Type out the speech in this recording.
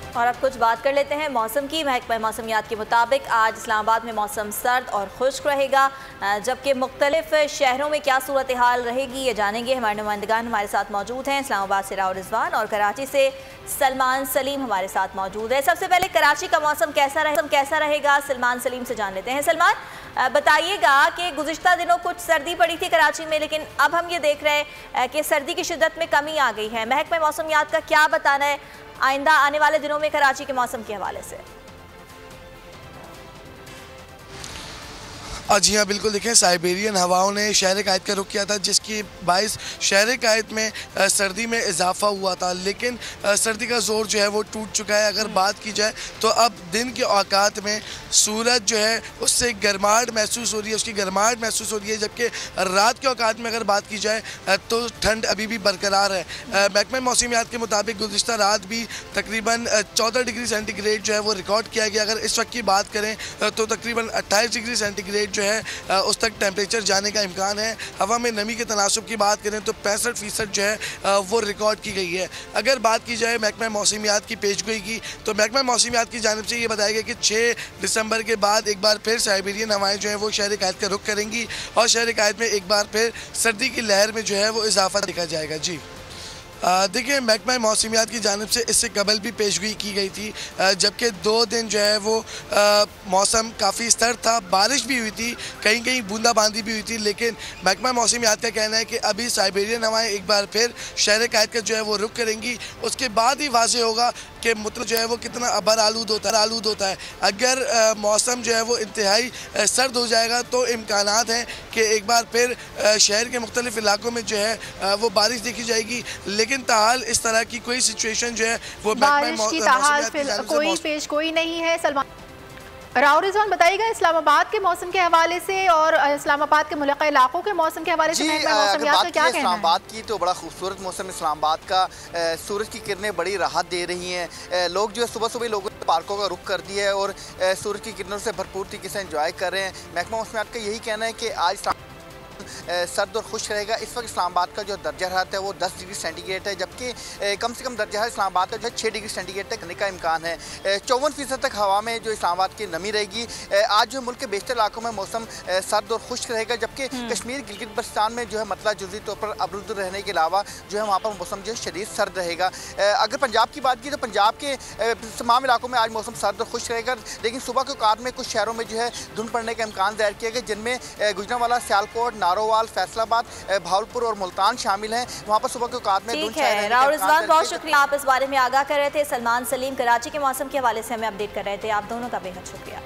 और अब कुछ बात कर लेते हैं मौसम की। महकमा मौसमियात के मुताबिक आज इस्लामाबाद में मौसम सर्द और खुश्क रहेगा, जबकि मुख्तलिफ शहरों में क्या सूरत हाल रहेगी ये जानेंगे। हमारे नुमाइंदगान हमारे साथ मौजूद हैं। इस्लामाबाद से राव रिजवान और कराची से सलमान सलीम हमारे साथ मौजूद है। सबसे पहले कराची का मौसम कैसा रहेगा सलमान सलीम से जान लेते हैं। सलमान, बताइएगा कि गुज़िश्ता दिनों कुछ सर्दी पड़ी थी कराची में, लेकिन अब हम ये देख रहे हैं कि सर्दी की शिद्दत में कमी आ गई है। महकमा मौसमियात का क्या बताना है आइंदा आने वाले दिनों में कराची के मौसम के हवाले से? जी हाँ, बिल्कुल। देखें, साइबेरियन हवाओं ने शहर कायद का रुख किया था, जिसकी बाइस शहर कायद में सर्दी में इजाफा हुआ था, लेकिन सर्दी का जोर जो है वो टूट चुका है। अगर बात की जाए तो अब दिन के औकात में सूरज जो है उससे गर्माहट महसूस हो रही है, उसकी गर्माहट महसूस हो रही है, जबकि रात के औकात में अगर बात की जाए तो ठंड अभी भी बरकरार है। महकमा मौसमियात के मुताबिक गुज़िश्ता रात भी तकरीबन 14 डिग्री सेंटीग्रेड जो है वो रिकॉर्ड किया गया। अगर इस वक्त की बात करें तो तकरीबन 28 डिग्री सेंटीग्रेड जो है उस तक टेम्परेचर जाने का इम्कान है। हवा में नमी के तनासुब की बात करें तो 65% जो है वो रिकॉर्ड की गई है। अगर बात की जाए महकमा मौसमियात की पेशगोई की, तो महकमा मौसमियात की जानिब से ये बताया गया कि 6 दिसंबर के बाद एक बार फिर साइबेरियन हवाएं जो हैं वो शहर कायद का रुख करेंगी और शहर कायद में एक बार फिर सर्दी की लहर में जो है वो इजाफा देखा जाएगा। जी देखिए, महकमा मौसमियात की जानिब से इससे कबल भी पेशगोई की गई थी, जबकि 2 दिन जो है वो मौसम काफ़ी सर्द था, बारिश भी हुई थी, कहीं कहीं बूंदाबांदी भी हुई थी, लेकिन महकमा मौसमियात का कहना है कि अभी साइबेरियन हवाएं एक बार फिर शहर कायद का जो है वो रुख करेंगी। उसके बाद ही वाज़ेह होगा कि मतलब जो है वो कितना अबर आलूद होता है। अगर मौसम जो है वो इंतहाई सर्द हो जाएगा तो इम्कानात हैं कि एक बार फिर शहर के मुख्तलिफ इलाकों में जो है वो बारिश देखी जाएगी, लेकिन ताहाल इस तरह की कोई सिचुएशन जो है वो बारिश की ताहाल कोई पेशगोई नहीं है। सलमान, राव रिजवान बताइएगा इस्लामाबाद के मौसम के हवाले से और इस्लामाबाद के मुल्का इलाकों के मौसम के हवाले से मौसमियात का क्या कहना है? इस्लामाबाद की तो बड़ा खूबसूरत मौसम इस्लामाबाद का, सूरज की किरणें बड़ी राहत दे रही हैं। लोग जो है सुबह सुबह लोगों ने पार्कों का रुख कर दिया है और सूरज की किरणों से भरपूर तरीके से एंजॉय कर रहे हैं। महकमा मौसमियात का यही कहना है कि आज सर्द और खुश रहेगा। इस वक्त इस्लामाबाद का जो दर्जा हरारत है वो 10 डिग्री सेंटीग्रेड है, जबकि कम से कम दर्जा है इस्लामाबाद का जो 6 डिग्री सेंटीग्रेड तक करने का इम्कान है। 54% तक हवा में जो इस्लामाबाद की नमी रहेगी। आज जो मुल्क के बेशतर इलाकों में मौसम सर्द और खुश्क रहेगा, जबकि कश्मीर गिलगित बल्तिस्तान में जो है मतलब जुज़ी तौर पर आलूद रहने के अलावा जो है वहाँ पर मौसम जो है शदीद सर्द रहेगा। अगर पंजाब की बात की तो पंजाब के तमाम इलाकों में आज मौसम सर्द और खुश्क रहेगा, लेकिन सुबह के औकात में कुछ शहरों में जो है धुंध पड़ने का इम्कान ज़ाहिर किया गया, जिनमें गुजरांवाला, सियालकोट, नारोवाल, फैसलाबाद, भावलपुर और मुल्तान शामिल हैं। वहाँ पर सुबह के औकात में ठीक है। राव रिजवान, बहुत शुक्रिया, आप इस बारे में आगाह कर रहे थे। सलमान सलीम कराची के मौसम के हवाले से हमें अपडेट कर रहे थे। आप दोनों का बेहद शुक्रिया।